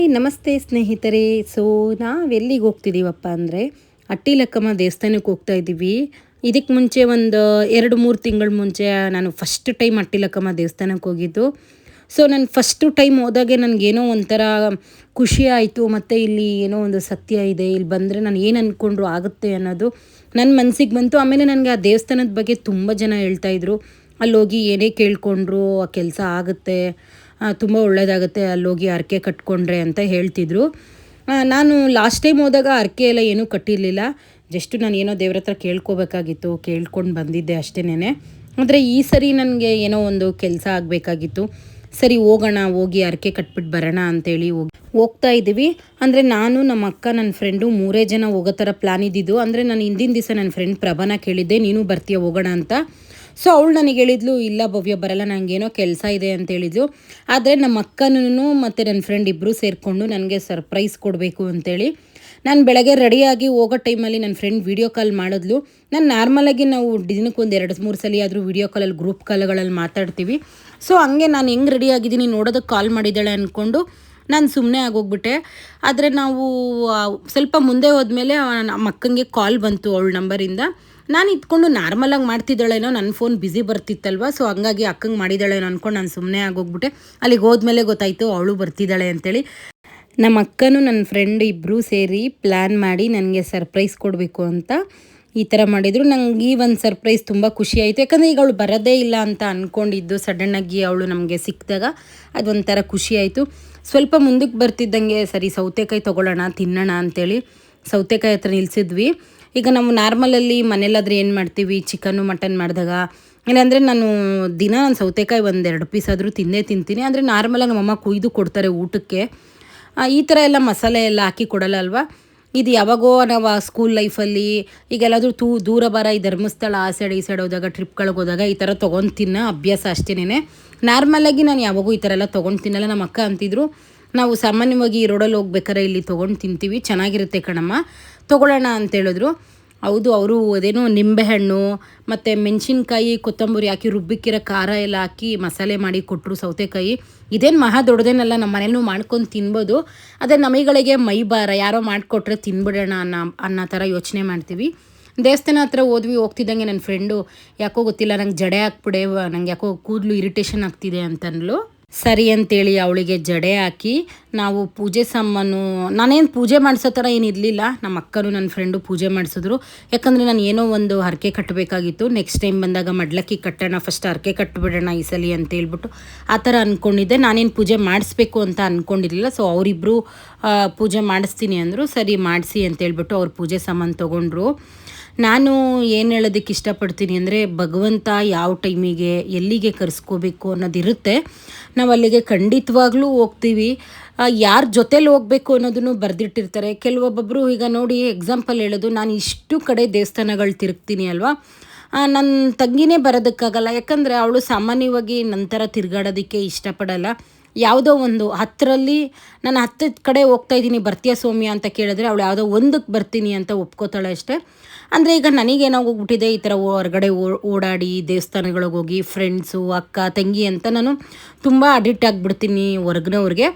Hi ನಮಸ್ತೆ ಸ್ನೇಹಿತರೆ. ನಾವೆಲ್ಲಿಗೆ ಹೋಗ್ತಿದ್ದೀವಪ್ಪ ಅಂದರೆ ಅಟ್ಟಿಲಕ್ಕಮ್ಮ ದೇವಸ್ಥಾನಕ್ಕೆ ಹೋಗ್ತಾ ಇದ್ದೀವಿ. ಇದಕ್ಕೆ ಮುಂಚೆ ಒಂದು 2-3 ತಿಂಗಳ ಮುಂಚೆ ನಾನು ಫಸ್ಟ್ ಟೈಮ್ ಅಟ್ಟಿಲಕ್ಕಮ್ಮ ದೇವಸ್ಥಾನಕ್ಕೆ ಹೋಗಿದ್ದು. ನಾನು ಫಸ್ಟು ಟೈಮ್ ಹೋದಾಗೆ ನನಗೇನೋ ಒಂಥರ ಖುಷಿ ಆಯಿತು. ಮತ್ತು ಇಲ್ಲಿ ಏನೋ ಒಂದು ಸತ್ಯ ಇದೆ, ಇಲ್ಲಿ ಬಂದರೆ ನಾನು ಏನು ಅಂದ್ಕೊಂಡ್ರು ಆಗುತ್ತೆ ಅನ್ನೋದು ನನ್ನ ಮನಸ್ಸಿಗೆ ಬಂತು. ಆಮೇಲೆ ನನಗೆ ಆ ದೇವಸ್ಥಾನದ ಬಗ್ಗೆ ತುಂಬ ಜನ ಹೇಳ್ತಾಯಿದ್ರು, ಅಲ್ಲೋಗಿ ಏನೇ ಕೇಳ್ಕೊಂಡ್ರು ಆ ಕೆಲಸ ಆಗುತ್ತೆ, ತುಂಬ ಒಳ್ಳೆಯದಾಗುತ್ತೆ ಅಲ್ಲೋಗಿ ಹರಕೆ ಕಟ್ಕೊಂಡ್ರೆ ಅಂತ ಹೇಳ್ತಿದ್ರು. ನಾನು ಲಾಸ್ಟ್ ಟೈಮ್ ಹೋದಾಗ ಹರಕೆ ಎಲ್ಲ ಏನೂ ಕಟ್ಟಿರಲಿಲ್ಲ. ಜಸ್ಟು ನಾನು ಏನೋ ದೇವ್ರ ಹತ್ರ ಕೇಳ್ಕೊಬೇಕಾಗಿತ್ತು, ಕೇಳ್ಕೊಂಡು ಬಂದಿದ್ದೆ ಅಷ್ಟೇನೆ. ಆದರೆ ಈ ಸರಿ ನನಗೆ ಏನೋ ಒಂದು ಕೆಲಸ ಆಗಬೇಕಾಗಿತ್ತು. ಸರಿ ಹೋಗೋಣ, ಹೋಗಿ ಹರಕೆ ಕಟ್ಬಿಟ್ಟು ಬರೋಣ ಅಂತೇಳಿ ಹೋಗ್ತಾ ಇದ್ದೀವಿ. ಅಂದರೆ ನಾನು, ನಮ್ಮ ಅಕ್ಕ, ನನ್ನ ಫ್ರೆಂಡು 3 ಜನ ಹೋಗೋ ಥರ ಪ್ಲ್ಯಾನ್ ಇದ್ದಿದ್ದು. ಅಂದರೆ ನಾನು ಹಿಂದಿನ ದಿವಸ ನನ್ನ ಫ್ರೆಂಡ್ ಪ್ರಭಾನ ಕೇಳಿದ್ದೆ, ನೀನು ಬರ್ತೀಯ ಹೋಗೋಣ ಅಂತ. ಅವಳು ನನಗೆ ಹೇಳಿದ್ಲು, ಇಲ್ಲ ಭವ್ಯ ಬರಲ್ಲ, ನನಗೇನೋ ಕೆಲಸ ಇದೆ ಅಂತ ಹೇಳಿದ್ಲು. ಆದರೆ ನಮ್ಮ ಅಕ್ಕನೂ ಮತ್ತು ನನ್ನ ಫ್ರೆಂಡ್ ಇಬ್ಬರು ಸೇರಿಕೊಂಡು ನನಗೆ ಸರ್ಪ್ರೈಸ್ ಕೊಡಬೇಕು ಅಂತೇಳಿ ನಾನು ಬೆಳಗ್ಗೆ ರೆಡಿಯಾಗಿ ಹೋಗೋ ಟೈಮಲ್ಲಿ ನನ್ನ ಫ್ರೆಂಡ್ ವೀಡಿಯೋ ಕಾಲ್ ಮಾಡಿದ್ಲು. ನಾನು ನಾರ್ಮಲಾಗಿ ನಾವು ದಿನಕ್ಕೊಂದು 2-3 ಸಲ ಆದರೂ ವೀಡಿಯೋ ಕಾಲಲ್ಲಿ ಗ್ರೂಪ್ ಕಾಲ್ಗಳಲ್ಲಿ ಮಾತಾಡ್ತೀವಿ. ಹಂಗೆ ನಾನು ಹೆಂಗೆ ರೆಡಿ ಆಗಿದ್ದೀನಿ ನೋಡೋದಕ್ಕೆ ಕಾಲ್ ಮಾಡಿದ್ದಾಳೆ ಅಂದ್ಕೊಂಡು ನಾನು ಸುಮ್ಮನೆ ಆಗೋಗ್ಬಿಟ್ಟೆ. ಆದರೆ ನಾವು ಸ್ವಲ್ಪ ಮುಂದೆ ಹೋದ್ಮೇಲೆ ನಮ್ಮ ಅಕ್ಕಂಗೆ ಕಾಲ್ ಬಂತು ಅವಳ ನಂಬರಿಂದ. ನಾನು ಇದ್ಕೊಂಡು ನಾರ್ಮಲಾಗಿ ಮಾಡ್ತಿದ್ದಾಳೇನೋ, ನನ್ನ ಫೋನ್ ಬ್ಯುಸಿ ಬರ್ತಿತ್ತಲ್ವ, ಹಂಗಾಗಿ ಅಕ್ಕಂಗೆ ಮಾಡಿದ್ದಾಳೇನೋ ಅಂದ್ಕೊಂಡು ನಾನು ಸುಮ್ಮನೆ ಆಗೋಗ್ಬಿಟ್ಟೆ. ಅಲ್ಲಿಗೆ ಹೋದ್ಮೇಲೆ ಗೊತ್ತಾಯಿತು ಅವಳು ಬರ್ತಿದ್ದಾಳೆ ಅಂತೇಳಿ. ನಮ್ಮ ಅಕ್ಕನೂ ನನ್ನ ಫ್ರೆಂಡ್ ಇಬ್ಬರೂ ಸೇರಿ ಪ್ಲ್ಯಾನ್ ಮಾಡಿ ನನಗೆ ಸರ್ಪ್ರೈಸ್ ಕೊಡಬೇಕು ಅಂತ ಈ ಥರ ಮಾಡಿದರು. ನನಗೆ ಈ ಒಂದು ಸರ್ಪ್ರೈಸ್ ತುಂಬ ಖುಷಿ ಆಯಿತು. ಯಾಕಂದರೆ ಈಗ ಅವಳು ಬರೋದೇ ಇಲ್ಲ ಅಂತ ಅಂದ್ಕೊಂಡಿದ್ದು, ಸಡನ್ನಾಗಿ ಅವಳು ನಮಗೆ ಸಿಕ್ಕಿದಾಗ ಅದೊಂಥರ ಖುಷಿ ಆಯಿತು. ಸ್ವಲ್ಪ ಮುಂದಕ್ಕೆ ಬರ್ತಿದ್ದಂಗೆ ಸರಿ ಸೌತೆಕಾಯಿ ತೊಗೊಳ್ಳೋಣ ತಿನ್ನೋಣ ಅಂಥೇಳಿ ಸೌತೆಕಾಯಿ ಹತ್ರ ನಿಲ್ಲಿಸಿದ್ವಿ. ಈಗ ನಾವು ನಾರ್ಮಲಲ್ಲಿ ಮನೇಲಾದರೆ ಏನು ಮಾಡ್ತೀವಿ, ಚಿಕನ್ನು ಮಟನ್ ಮಾಡಿದಾಗ, ಇಲ್ಲಾಂದರೆ ನಾನು ಸೌತೆಕಾಯಿ 1-2 ಪೀಸ್ ಆದರೂ ತಿಂತೀನಿ. ಅಂದರೆ ನಾರ್ಮಲಾಗಿ ನಮ್ಮಮ್ಮ ಕುಯ್ದು ಕೊಡ್ತಾರೆ ಊಟಕ್ಕೆ. ಈ ಥರ ಎಲ್ಲ ಮಸಾಲೆ ಎಲ್ಲ ಹಾಕಿ ಕೊಡಲ್ಲ ಅಲ್ವಾ. ಇದು ಯಾವಾಗೋ ನಾವು ಸ್ಕೂಲ್ ಲೈಫಲ್ಲಿ ಈಗೆಲ್ಲಾದರೂ ದೂರ ಬಾರ ಈ ಧರ್ಮಸ್ಥಳ ಆ ಸೈಡ್ ಈ ಸೈಡ್ ಹೋದಾಗ, ಟ್ರಿಪ್ಗಳಿಗೆ ಹೋದಾಗ ಈ ಥರ ತೊಗೊಂಡು ತಿನ್ನೋ ಅಭ್ಯಾಸ ಅಷ್ಟೇನೆ. ನಾರ್ಮಲಾಗಿ ನಾನು ಯಾವಾಗೂ ಈ ಥರ ಎಲ್ಲ ತೊಗೊಂಡು ತಿನ್ನಲ್ಲ. ನಮ್ಮ ಅಕ್ಕ ಅಂತಿದ್ರು, ನಾವು ಸಾಮಾನ್ಯವಾಗಿ ಈ ರೋಡಲ್ಲಿ ಹೋಗ್ಬೇಕಾರೆ ಇಲ್ಲಿ ತೊಗೊಂಡು ತಿಂತೀವಿ, ಚೆನ್ನಾಗಿರುತ್ತೆ ಕಣಮ್ಮ, ತೊಗೊಳ್ಳೋಣ ಅಂತೇಳಿದ್ರು. ಹೌದು, ಅವರು ಅದೇನೋ ನಿಂಬೆಹಣ್ಣು ಮತ್ತು ಮೆಣಸಿನ್ಕಾಯಿ, ಕೊತ್ತಂಬರಿ ಹಾಕಿ ರುಬ್ಬಿಕ್ಕಿರೋ ಖಾರ ಎಲ್ಲ ಹಾಕಿ ಮಸಾಲೆ ಮಾಡಿ ಕೊಟ್ಟರು ಸೌತೆಕಾಯಿ. ಇದೇನು ಮಹಾ ದೊಡ್ಡದೇನಲ್ಲ, ನಮ್ಮ ಮನೇಲೂ ಮಾಡ್ಕೊಂಡು ತಿನ್ಬೋದು. ಅದೇ ನಮಿಗಳಿಗೆ ಮೈ ಭಾರ, ಯಾರೋ ಮಾಡಿಕೊಟ್ರೆ ತಿನ್ಬಿಡೋಣ ಅನ್ನೋ ಥರ ಯೋಚನೆ ಮಾಡ್ತೀವಿ. ದೇವಸ್ಥಾನ ಹತ್ರ ಹೋಗ್ತಿದ್ದಂಗೆ ನನ್ನ ಫ್ರೆಂಡು, ಯಾಕೋ ಗೊತ್ತಿಲ್ಲ ನಂಗೆ ಜಡೆ ಹಾಕ್ಬಿಡೆ, ನಂಗೆ ಯಾಕೋ ಕೂದಲು ಇರಿಟೇಷನ್ ಆಗ್ತಿದೆ ಅಂತನ್ಲು. ಸರಿ ಅಂತೇಳಿ ಅವಳಿಗೆ ಜಡೆ ಹಾಕಿ ನಾವು ಪೂಜೆ ಸಾಮಾನು, ನಾನೇನು ಪೂಜೆ ಮಾಡಿಸೋ ಥರ ಏನಿರಲಿಲ್ಲ, ನಮ್ಮ ಅಕ್ಕನೂ ನನ್ನ ಫ್ರೆಂಡು ಪೂಜೆ ಮಾಡಿಸಿದ್ರು. ಯಾಕಂದರೆ ನಾನು ಏನೋ ಒಂದು ಹರಕೆ ಕಟ್ಟಬೇಕಾಗಿತ್ತು. ನೆಕ್ಸ್ಟ್ ಟೈಮ್ ಬಂದಾಗ ಮಡ್ಲಕ್ಕಿ ಕಟ್ಟೋಣ, ಫಸ್ಟ್ ಹರಕೆ ಕಟ್ಟಿಬಿಡೋಣ ಈ ಸಲ ಅಂತೇಳ್ಬಿಟ್ಟು ಆ ಥರ ಅಂದ್ಕೊಂಡಿದ್ದೆ. ನಾನೇನು ಪೂಜೆ ಮಾಡಿಸ್ಬೇಕು ಅಂತ ಅಂದ್ಕೊಂಡಿರಲಿಲ್ಲ. ಅವರಿಬ್ಬರು ಪೂಜೆ ಮಾಡಿಸ್ತೀನಿ ಅಂದರು. ಸರಿ ಮಾಡಿಸಿ ಅಂತೇಳ್ಬಿಟ್ಟು ಅವ್ರು ಪೂಜೆ ಸಾಮಾನು ತೊಗೊಂಡ್ರು. ನಾನು ಏನು ಹೇಳೋದಕ್ಕೆ ಇಷ್ಟಪಡ್ತೀನಿ ಅಂದರೆ, ಭಗವಂತ ಯಾವ ಟೈಮಿಗೆ ಎಲ್ಲಿಗೆ ಕರೆಸ್ಕೋಬೇಕು ಅನ್ನೋದಿರುತ್ತೆ. ನಾವು ಅಲ್ಲಿಗೆ ಖಂಡಿತವಾಗ್ಲೂ ಹೋಗ್ತೀವಿ. ಯಾರ ಜೊತೇಲಿ ಹೋಗಬೇಕು ಅನ್ನೋದನ್ನು ಬರೆದಿಟ್ಟಿರ್ತಾರೆ. ಕೆಲವೊಬ್ಬೊಬ್ಬರು, ಈಗ ನೋಡಿ ಎಕ್ಸಾಂಪಲ್ ಹೇಳೋದು, ನಾನು ಇಷ್ಟು ಕಡೆ ದೇವಸ್ಥಾನಗಳು ತಿರುಗ್ತೀನಿ ಅಲ್ವಾ, ನನ್ನ ತಂಗಿನೇ ಬರೋದಕ್ಕಾಗಲ್ಲ. ಯಾಕಂದರೆ ಅವಳು ಸಾಮಾನ್ಯವಾಗಿ ನಂತರ ತಿರುಗಾಡೋದಕ್ಕೆ ಇಷ್ಟಪಡಲ್ಲ. ಯಾವುದೋ ಒಂದು 10ರಲ್ಲಿ ನಾನು 10 ಕಡೆ ಹೋಗ್ತಾಯಿದ್ದೀನಿ, ಬರ್ತೀಯ ಸೌಮ್ಯ ಅಂತ ಕೇಳಿದ್ರೆ ಅವಳು ಯಾವುದೋ ಒಂದಕ್ಕೆ ಬರ್ತೀನಿ ಅಂತ ಒಪ್ಕೋತಾಳೆ ಅಷ್ಟೇ. ಅಂದರೆ ಈಗ ನನಗೇನಾಗೋಗ್ಬಿಟ್ಟಿದೆ, ಈ ಥರ ಹೊರಗಡೆ ಓಡಾಡಿ ದೇವಸ್ಥಾನಗಳಿಗೆ ಹೋಗಿ ಫ್ರೆಂಡ್ಸು, ಅಕ್ಕ, ತಂಗಿ ಅಂತ ನಾನು ತುಂಬ ಅಡಿಕ್ಟ್ ಆಗಿಬಿಡ್ತೀನಿ ಹೊರಗಿನವ್ರಿಗೆ.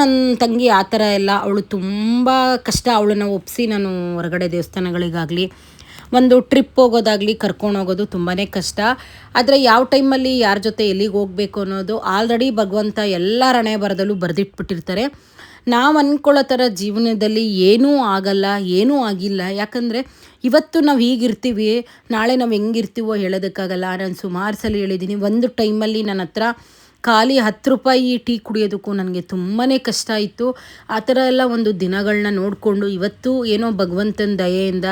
ನನ್ನ ತಂಗಿ ಆ ಥರ ಎಲ್ಲ, ಅವಳು ತುಂಬ ಕಷ್ಟ. ಅವಳನ್ನು ಒಪ್ಪಿಸಿ ನಾನು ಹೊರಗಡೆ ದೇವಸ್ಥಾನಗಳಿಗಾಗಲಿ ಒಂದು ಟ್ರಿಪ್ ಹೋಗೋದಾಗಲಿ ಕರ್ಕೊಂಡು ಹೋಗೋದು ತುಂಬಾ ಕಷ್ಟ. ಆದರೆ ಯಾವ ಟೈಮಲ್ಲಿ ಯಾರ ಜೊತೆ ಎಲ್ಲಿಗೆ ಹೋಗಬೇಕು ಅನ್ನೋದು ಆಲ್ರೆಡಿ ಭಗವಂತ ಎಲ್ಲ ಹಣೆ ಬರದಲ್ಲೂ ಬರೆದಿಟ್ಬಿಟ್ಟಿರ್ತಾರೆ. ನಾವು ಅಂದ್ಕೊಳ್ಳೋ ಥರ ಜೀವನದಲ್ಲಿ ಏನೂ ಆಗಲ್ಲ, ಏನೂ ಆಗಿಲ್ಲ. ಯಾಕಂದರೆ ಇವತ್ತು ನಾವು ಹೀಗಿರ್ತೀವಿ, ನಾಳೆ ನಾವು ಹೆಂಗಿರ್ತೀವೋ ಹೇಳೋದಕ್ಕಾಗಲ್ಲ. ನಾನು ಸುಮಾರು ಸಲ ಹೇಳಿದ್ದೀನಿ, ಒಂದು ಟೈಮಲ್ಲಿ ನನ್ನ ಹತ್ರ ಖಾಲಿ 10 ರೂಪಾಯಿ ಟೀ ಕುಡಿಯೋದಕ್ಕೂ ನನಗೆ ತುಂಬಾ ಕಷ್ಟ ಇತ್ತು. ಆ ಥರ ಎಲ್ಲ ಒಂದು ದಿನಗಳನ್ನ ನೋಡಿಕೊಂಡು ಇವತ್ತು ಏನೋ ಭಗವಂತನ ದಯೆಯಿಂದ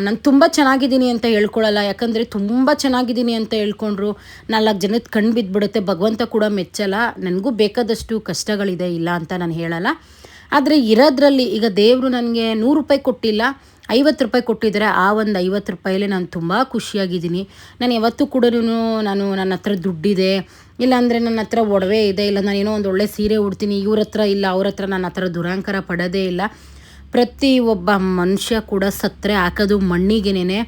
ನಾನು ತುಂಬ ಚೆನ್ನಾಗಿದ್ದೀನಿ ಅಂತ ಹೇಳ್ಕೊಳ್ಳಲ್ಲ. ಯಾಕಂದರೆ ತುಂಬ ಚೆನ್ನಾಗಿದ್ದೀನಿ ಅಂತ ಹೇಳ್ಕೊಂಡ್ರು 4 ಜನದ ಕಣ್ಣು ಬಿದ್ದುಬಿಡುತ್ತೆ, ಭಗವಂತ ಕೂಡ ಮೆಚ್ಚಲ್ಲ. ನನಗೂ ಬೇಕಾದಷ್ಟು ಕಷ್ಟಗಳಿದೆ, ಇಲ್ಲ ಅಂತ ನಾನು ಹೇಳಲ್ಲ. ಆದರೆ ಇರೋದ್ರಲ್ಲಿ ಈಗ ದೇವರು ನನಗೆ 100 ರೂಪಾಯಿ ಕೊಟ್ಟಿಲ್ಲ, 50 ರೂಪಾಯಿ ಕೊಟ್ಟಿದ್ದಾರೆ. ಆ ಒಂದು 50 ರೂಪಾಯಲ್ಲೇ ನಾನು ತುಂಬ ಖುಷಿಯಾಗಿದ್ದೀನಿ. ನಾನು ಯಾವತ್ತೂ ಕೂಡ ನನ್ನ ಹತ್ರ ದುಡ್ಡಿದೆ, ಇಲ್ಲಾಂದರೆ ನನ್ನ ಹತ್ರ ಒಡವೆ ಇದೆ, ಇಲ್ಲ ನಾನೇನೋ ಒಂದು ಒಳ್ಳೆ ಸೀರೆ ಉಡ್ತೀನಿ, ಇವ್ರ ಹತ್ರ ಇಲ್ಲ ಅವ್ರ ಹತ್ರ ನನ್ನ ಹತ್ರ ದುರಾಂಕಾರ ಪಡೋದೇ ಇಲ್ಲ. ಪ್ರತಿ ಒಬ್ಬ ಮನುಷ್ಯ ಕೂಡ ಸತ್ತರೆ ಹಾಕೋದು ಮಣ್ಣಿಗೆನೇ.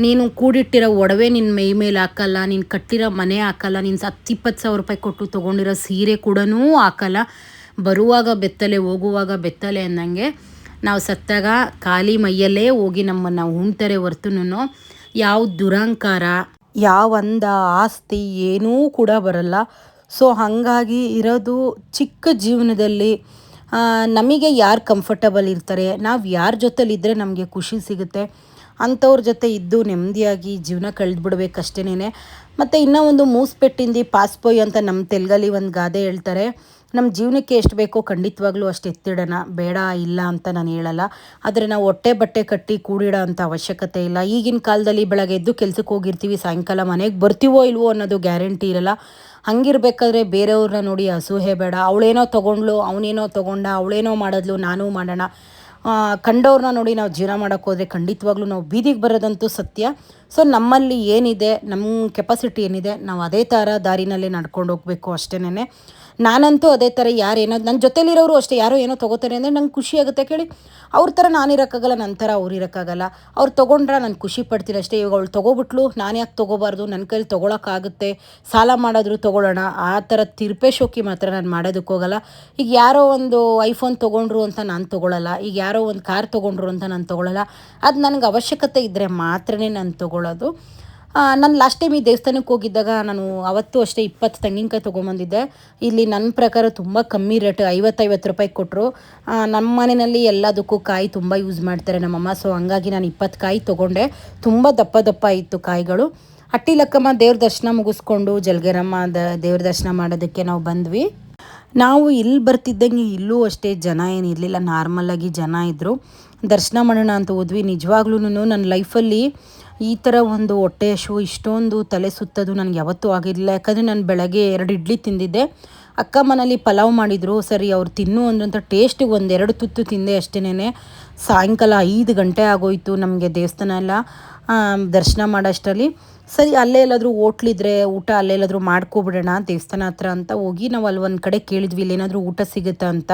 ನೀನು ಕೂಡಿಟ್ಟಿರೋ ಒಡವೆ ನಿನ್ನ ಮೈ ಮೇಲೆ ಹಾಕಲ್ಲ, ನೀನು ಕಟ್ಟಿರೋ ಮನೆ ಹಾಕಲ್ಲ, ನೀನು 10-20 ಸಾವಿರ ರೂಪಾಯಿ ಕೊಟ್ಟು ತೊಗೊಂಡಿರೋ ಸೀರೆ ಕೂಡ ಹಾಕಲ್ಲ. ಬರುವಾಗ ಬೆತ್ತಲೆ ಹೋಗುವಾಗ ಬೆತ್ತಲೆ ಅನ್ನಂಗೆ ನಾವು ಸತ್ತಾಗ ಖಾಲಿ ಮೈಯಲ್ಲೇ ಹೋಗಿ ನಮ್ಮನ್ನು ಉಣ್ತಾರೆ ಹೊರ್ತುನು ಯಾವ ದುರಹಂಕಾರ ಯಾವ ಅಂದ ಆಸ್ತಿ ಏನೂ ಕೂಡ ಬರಲ್ಲ. ಸೊ ಹಾಗಾಗಿ ಇರೋದು ಚಿಕ್ಕ ಜೀವನದಲ್ಲಿ ನಮಗೆ ಯಾರು ಕಂಫರ್ಟಬಲ್ ಇರ್ತಾರೆ, ನಾವು ಯಾರ ಜೊತೆಲಿದ್ದರೆ ನಮಗೆ ಖುಷಿ ಸಿಗುತ್ತೆ ಅಂಥವ್ರ ಜೊತೆ ಇದ್ದು ನೆಮ್ಮದಿಯಾಗಿ ಜೀವನ ಕಳೆದ್ಬಿಡ್ಬೇಕಷ್ಟೇನೆ. ಮತ್ತು ಇನ್ನೂ ಒಂದು ಮೂಸ್ಪೆಟ್ಟಿಂದು ಪಾಸ್ಪೊಯ್ ಅಂತ ನಮ್ಮ ತೆಲುಗಲ್ಲಿ ಒಂದು ಗಾದೆ ಹೇಳ್ತಾರೆ. ನಮ್ಮ ಜೀವನಕ್ಕೆ ಎಷ್ಟು ಬೇಕೋ ಖಂಡಿತವಾಗ್ಲೂ ಅಷ್ಟು ಎತ್ತಿಡೋಣ, ಬೇಡ ಇಲ್ಲ ಅಂತ ನಾನು ಹೇಳಲ್ಲ. ಆದರೆ ನಾವು ಹೊಟ್ಟೆ ಬಟ್ಟೆ ಕಟ್ಟಿ ಕೂಡಿಡೋ ಅಂಥ ಅವಶ್ಯಕತೆ ಇಲ್ಲ. ಈಗಿನ ಕಾಲದಲ್ಲಿ ಬೆಳಗ್ಗೆ ಎದ್ದು ಕೆಲ್ಸಕ್ಕೆ ಹೋಗಿರ್ತೀವಿ, ಸಾಯಂಕಾಲ ಮನೆಗೆ ಬರ್ತೀವೋ ಇಲ್ವೋ ಅನ್ನೋದು ಗ್ಯಾರಂಟಿ ಇರಲ್ಲ. ಹಂಗಿರ್ಬೇಕಾದ್ರೆ ಬೇರೆಯವ್ರನ್ನ ನೋಡಿ ಅಸೂಹೆ ಬೇಡ. ಅವಳೇನೋ ತೊಗೊಂಡ್ಲು, ಅವನೇನೋ ತೊಗೊಂಡ, ಅವಳೇನೋ ಮಾಡಿದ್ಲು, ನಾನೂ ಮಾಡೋಣ. ಕಂಡವ್ರನ್ನ ನೋಡಿ ನಾವು ಜೀವನ ಮಾಡೋಕ್ಕೆ ಹೋದರೆ ಖಂಡಿತವಾಗ್ಲೂ ನಾವು ಬೀದಿಗೆ ಬರೋದಂತೂ ಸತ್ಯ. ಸೊ ನಮ್ಮಲ್ಲಿ ಏನಿದೆ, ನಮ್ಮ ಕೆಪಾಸಿಟಿ ಏನಿದೆ, ನಾವು ಅದೇ ಥರ ದಾರಿನಲ್ಲೇ ನಡ್ಕೊಂಡು ಹೋಗಬೇಕು ಅಷ್ಟೇನೆ. ನಾನಂತೂ ಅದೇ ಥರ ಯಾರೇನೋ ನನ್ನ ಜೊತೆಲಿರೋರು ಅಷ್ಟೇ, ಯಾರೋ ಏನೋ ತೊಗೋತಾರೆ ಅಂದರೆ ನಂಗೆ ಖುಷಿ ಆಗುತ್ತೆ ಕೇಳಿ. ಅವ್ರ ಥರ ನಾನಿರೋಕ್ಕಾಗಲ್ಲ, ನನ್ನ ಥರ ಅವ್ರು ಇರೋಕ್ಕಾಗಲ್ಲ. ಅವ್ರು ತೊಗೊಂಡ್ರೆ ನಾನು ಖುಷಿ ಪಡ್ತೀನಿ ಅಷ್ಟೇ. ಇವಾಗ ಅವಳು ತೊಗೊಬಿಟ್ಲು, ನಾನು ಯಾಕೆ ತೊಗೋಬಾರ್ದು, ನನ್ನ ಕೈಲಿ ತೊಗೊಳಕ್ಕಾಗುತ್ತೆ, ಸಾಲ ಮಾಡಿದ್ರು ತೊಗೊಳ್ಳೋಣ, ಆ ಥರ ತಿರ್ಪೆ ಶೋಕಿ ಮಾತ್ರ ನಾನು ಮಾಡೋದಕ್ಕೆ ಹೋಗಲ್ಲ. ಈಗ ಯಾರೋ ಒಂದು ಐಫೋನ್ ತೊಗೊಂಡ್ರು ಅಂತ ನಾನು ತೊಗೊಳ್ಳಲ್ಲ, ಈಗ ಯಾರೋ ಒಂದು ಕಾರ್ ತೊಗೊಂಡ್ರು ಅಂತ ನಾನು ತೊಗೊಳ್ಳಲ್ಲ. ಅದು ನನಗೆ ಅವಶ್ಯಕತೆ ಇದ್ದರೆ ಮಾತ್ರನೇ ನಾನು ತೊಗೊಳ್ಳೋದು. ನಾನು ಲಾಸ್ಟ್ ಟೈಮ್ ಈ ದೇವಸ್ಥಾನಕ್ಕೆ ಹೋಗಿದ್ದಾಗ ನಾನು ಅವತ್ತು ಅಷ್ಟೇ 20 ತೆಂಗಿನಕಾಯಿ ತೊಗೊಂಬಂದಿದ್ದೆ. ಇಲ್ಲಿ ನನ್ನ ಪ್ರಕಾರ ತುಂಬ ಕಮ್ಮಿ ರೇಟ್, 50 ರೂಪಾಯಿ ಕೊಟ್ಟರು. ನಮ್ಮ ಮನೆಯಲ್ಲಿ ಎಲ್ಲದಕ್ಕೂ ಕಾಯಿ ತುಂಬ ಯೂಸ್ ಮಾಡ್ತಾರೆ ನಮ್ಮಮ್ಮ. ಸೊ ಹಂಗಾಗಿ ನಾನು 20 ಕಾಯಿ ತೊಗೊಂಡೆ. ತುಂಬ ದಪ್ಪ ದಪ್ಪ ಇತ್ತು ಕಾಯಿಗಳು. ಹಟ್ಟಿ ಲಕ್ಕಮ್ಮ ದೇವ್ರ ದರ್ಶನ ಮುಗಿಸ್ಕೊಂಡು ಜಲಗೇರಮ್ಮ ದೇವ್ರ ದರ್ಶನ ಮಾಡೋದಕ್ಕೆ ನಾವು ಬಂದ್ವಿ. ನಾವು ಇಲ್ಲಿ ಬರ್ತಿದ್ದಂಗೆ ಇಲ್ಲೂ ಅಷ್ಟೇ ಜನ ಏನಿರಲಿಲ್ಲ, ನಾರ್ಮಲಾಗಿ ಜನ ಇದ್ದರು. ದರ್ಶನ ಮಾಡೋಣ ಅಂತ ಹೋದ್ವಿ. ನಿಜವಾಗ್ಲೂ ನನ್ನ ಲೈಫಲ್ಲಿ ಈ ಥರ ಒಂದು ಹೊಟ್ಟೆ ಹಸಿವು, ಇಷ್ಟೊಂದು ತಲೆ ಸುತ್ತೋದು ನನಗೆ ಯಾವತ್ತೂ ಆಗಿರಲಿಲ್ಲ. ಯಾಕಂದರೆ ನಾನು ಬೆಳಗ್ಗೆ 2 ಇಡ್ಲಿ ತಿಂದಿದ್ದೆ. ಅಕ್ಕ ಮನೇಲಿ ಪಲಾವ್ ಮಾಡಿದರು, ಸರಿ ಅವ್ರು ತಿನ್ನು ಅಂದ್ರಂತ ಟೇಸ್ಟಿಗೆ 1-2 ತುತ್ತು ತಿಂದೆ ಅಷ್ಟೇನೆ. ಸಾಯಂಕಾಲ 5 ಗಂಟೆ ಆಗೋಯಿತು ನಮಗೆ ದೇವಸ್ಥಾನ ಎಲ್ಲ ದರ್ಶನ ಮಾಡೋಷ್ಟರಲ್ಲಿ. ಸರಿ ಅಲ್ಲೇ ಎಲ್ಲಾದರೂ ಹೋಟ್ಲಿದ್ರೆ ಊಟ ಅಲ್ಲೇ ಎಲ್ಲಾದರೂ ಮಾಡ್ಕೊಬಿಡೋಣ ದೇವಸ್ಥಾನ ಹತ್ರ ಅಂತ ಹೋಗಿ ನಾವು ಅಲ್ಲಿ ಒಂದು ಕಡೆ ಕೇಳಿದ್ವಿ, ಇಲ್ಲೇನಾದರೂ ಊಟ ಸಿಗುತ್ತಾ ಅಂತ.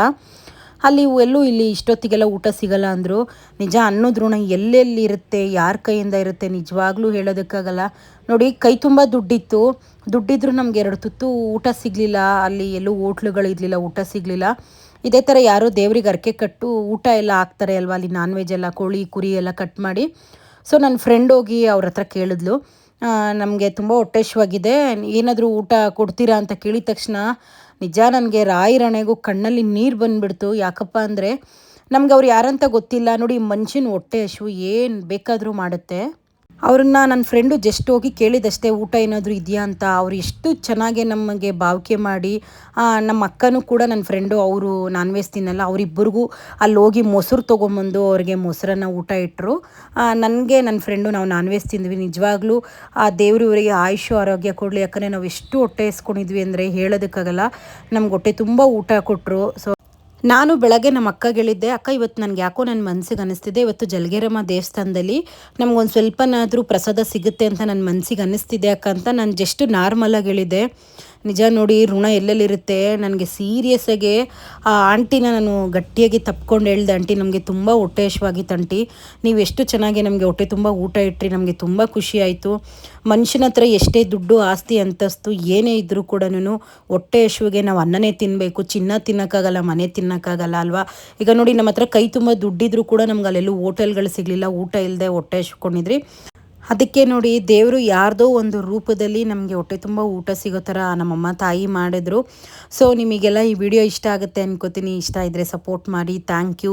ಅಲ್ಲಿ ಎಲ್ಲೂ ಇಲ್ಲಿ ಇಷ್ಟೊತ್ತಿಗೆಲ್ಲ ಊಟ ಸಿಗಲ್ಲ ಅಂದರು. ನಿಜ ಅನ್ನೋದ್ ಋಣ ಎಲ್ಲೆಲ್ಲಿ ಇರುತ್ತೆ, ಯಾರ ಕೈಯಿಂದ ಇರುತ್ತೆ ನಿಜವಾಗ್ಲೂ ಹೇಳೋದಕ್ಕಾಗಲ್ಲ. ನೋಡಿ, ಕೈ ತುಂಬ ದುಡ್ಡಿದ್ರು ನಮ್ಗೆ 2 ತುತ್ತು ಊಟ ಸಿಗಲಿಲ್ಲ. ಅಲ್ಲಿ ಎಲ್ಲೂ ಹೋಟ್ಲುಗಳಿರಲಿಲ್ಲ, ಊಟ ಸಿಗಲಿಲ್ಲ. ಇದೇ ಥರ ಯಾರೋ ದೇವ್ರಿಗೆ ಅರಕೆ ಕಟ್ಟು ಊಟ ಎಲ್ಲ ಹಾಕ್ತಾರೆ ಅಲ್ವಾ, ಅಲ್ಲಿ ನಾನ್ ವೆಜ್ ಎಲ್ಲ ಕೋಳಿ ಕುರಿ ಎಲ್ಲ ಕಟ್ ಮಾಡಿ. ಸೊ ನನ್ನ ಫ್ರೆಂಡ್ ಹೋಗಿ ಅವ್ರ ಹತ್ರ ಕೇಳಿದ್ಲು, ನಮಗೆ ತುಂಬ ಹೊಟ್ಟೆ ಹಸಿವಾಗಿದೆ, ಏನಾದರೂ ಊಟ ಕೊಡ್ತೀರಾ ಅಂತ ಕೇಳಿದ ತಕ್ಷಣ ನಿಜ ನನಗೆ ರಾಯಿರಣೆಗೂ ಕಣ್ಣಲ್ಲಿ ನೀರು ಬಂದುಬಿಡ್ತು. ಯಾಕಪ್ಪ ಅಂದರೆ ನಮ್ಗೆ ಅವ್ರು ಯಾರಂತ ಗೊತ್ತಿಲ್ಲ. ನೋಡಿ, ಮನುಷ್ಯನ ಹೊಟ್ಟೆ ಹಸಿವು ಏನು ಬೇಕಾದರೂ ಮಾಡುತ್ತೆ. ಅವ್ರನ್ನ ನನ್ನ ಫ್ರೆಂಡು ಜಸ್ಟ್ ಹೋಗಿ ಕೇಳಿದಷ್ಟೇ, ಊಟ ಏನಾದರೂ ಇದೆಯಾ ಅಂತ. ಅವ್ರು ಎಷ್ಟು ಚೆನ್ನಾಗಿ ನಮಗೆ ಭಾವಿಕೆ ಮಾಡಿ, ನಮ್ಮ ಅಕ್ಕನೂ ಕೂಡ ನನ್ನ ಫ್ರೆಂಡು, ಅವರು ನಾನ್ ವೆಜ್ ತಿನ್ನಲ್ಲ, ಅವರಿಬ್ಬರಿಗೂ ಅಲ್ಲಿ ಹೋಗಿ ಮೊಸರು ತೊಗೊಂಬಂದು ಅವ್ರಿಗೆ ಮೊಸರನ್ನು ಊಟ ಇಟ್ಟರು. ನನಗೆ ನನ್ನ ಫ್ರೆಂಡು ನಾವು ನಾನ್ ವೆಜ್ ತಿಂದ್ವಿ. ನಿಜವಾಗ್ಲೂ ಆ ದೇವರು ಇವರಿಗೆ ಆಯುಷು ಆರೋಗ್ಯ ಕೊಡಲಿ. ಯಾಕಂದರೆ ನಾವು ಎಷ್ಟು ಹೊಟ್ಟೆ ಇಸ್ಕೊಂಡಿದ್ವಿ ಅಂದರೆ ಹೇಳೋದಕ್ಕಾಗಲ್ಲ. ನಮ್ಗೆ ಹೊಟ್ಟೆ ತುಂಬ ಊಟ ಕೊಟ್ಟರು. ಸೊ ನಾನು ಬೆಳಗ್ಗೆ ನಮ್ಮ ಅಕ್ಕಗೆ ಹೇಳಿದ್ದೆ, ಅಕ್ಕ ಇವತ್ತು ನನಗೆ ಯಾಕೋ ನನ್ನ ಮನಸ್ಸಿಗೆ ಅನ್ನಿಸ್ತಿದೆ, ಇವತ್ತು ಜಲಗೇರಮ್ಮ ದೇವಸ್ಥಾನದಲ್ಲಿ ನಮಗೊಂದು ಸ್ವಲ್ಪನಾದರೂ ಪ್ರಸಾದ ಸಿಗುತ್ತೆ ಅಂತ ನನ್ನ ಮನಸ್ಸಿಗೆ ಅನ್ನಿಸ್ತಿದೆ ಅಕ್ಕ ಅಂತ ನಾನು ಜಸ್ಟ್ ನಾರ್ಮಲಾಗಿ ಹೇಳಿದ್ದೆ. ನಿಜ ನೋಡಿ, ಋಣ ಎಲ್ಲೆಲ್ಲಿರುತ್ತೆ. ನನಗೆ ಸೀರಿಯಸ್ಸಾಗಿ ಆ ಆಂಟಿನ ನಾನು ಗಟ್ಟಿಯಾಗಿ ತಪ್ಕೊಂಡು ಹೇಳ್ದೆ, ಆಂಟಿ ನಮಗೆ ತುಂಬ ಹೊಟ್ಟೆ ಹಸಿವಾಗಿತ್ತು ಆಂಟಿ, ನೀವು ಎಷ್ಟು ಚೆನ್ನಾಗಿ ನಮಗೆ ಹೊಟ್ಟೆ ತುಂಬ ಊಟ ಇಟ್ರಿ, ನಮಗೆ ತುಂಬ ಖುಷಿ ಆಯಿತು. ಮನುಷ್ಯನ ಹತ್ರ ಎಷ್ಟೇ ದುಡ್ಡು ಆಸ್ತಿ ಅಂತಸ್ತು ಏನೇ ಇದ್ದರೂ ಕೂಡ ಹೊಟ್ಟೆ ಹಸಿವಿಗೆ ನಾವು ಅನ್ನನೇ ತಿನ್ನಬೇಕು. ಚಿನ್ನ ತಿನ್ನೋಕ್ಕಾಗಲ್ಲ, ಮನೆ ತಿನ್ನೋಕ್ಕಾಗಲ್ಲ ಅಲ್ವಾ. ಈಗ ನೋಡಿ, ನಮ್ಮ ಹತ್ರ ಕೈ ತುಂಬ ದುಡ್ಡಿದ್ರೂ ಕೂಡ ನಮ್ಗೆ ಅಲ್ಲೆಲ್ಲೂ ಹೋಟೆಲ್ಗಳು ಸಿಗಲಿಲ್ಲ, ಊಟ ಇಲ್ಲದೆ ಹೊಟ್ಟೆ ಹಸ್ಕೊಂಡಿದ್ರಿ. ಅದಕ್ಕೆ ನೋಡಿ, ದೇವರು ಯಾರ್ದೋ ಒಂದು ರೂಪದಲ್ಲಿ ನಮಗೆ ಹೊಟ್ಟೆ ತುಂಬ ಊಟ ಸಿಗೋ ಥರ ನಮ್ಮಮ್ಮ ತಾಯಿ ಮಾಡಿದ್ರು. ಸೊ ನಿಮಗೆಲ್ಲ ಈ ವಿಡಿಯೋ ಇಷ್ಟ ಆಗುತ್ತೆ ಅನ್ಕೋತೀನಿ. ಇಷ್ಟ ಇದ್ದರೆ ಸಪೋರ್ಟ್ ಮಾಡಿ. Thank you.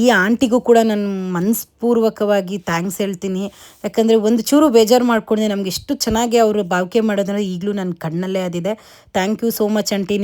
ಈ ಆಂಟಿಗೂ ಕೂಡ ನಾನು ಮನಸ್ಪೂರ್ವಕವಾಗಿ ಥ್ಯಾಂಕ್ಸ್ ಹೇಳ್ತೀನಿ. ಯಾಕಂದರೆ ಒಂದು ಚೂರು ಬೇಜಾರು ಮಾಡ್ಕೊಂಡೆ, ನಮ್ಗೆ ಎಷ್ಟು ಚೆನ್ನಾಗಿ ಅವರು ಭಾವಿಕೆ ಮಾಡೋದಂದರೆ ಈಗಲೂ ನನ್ನ ಕಣ್ಣಲ್ಲೇ ಅದಿದೆ. Thank you so much aunty.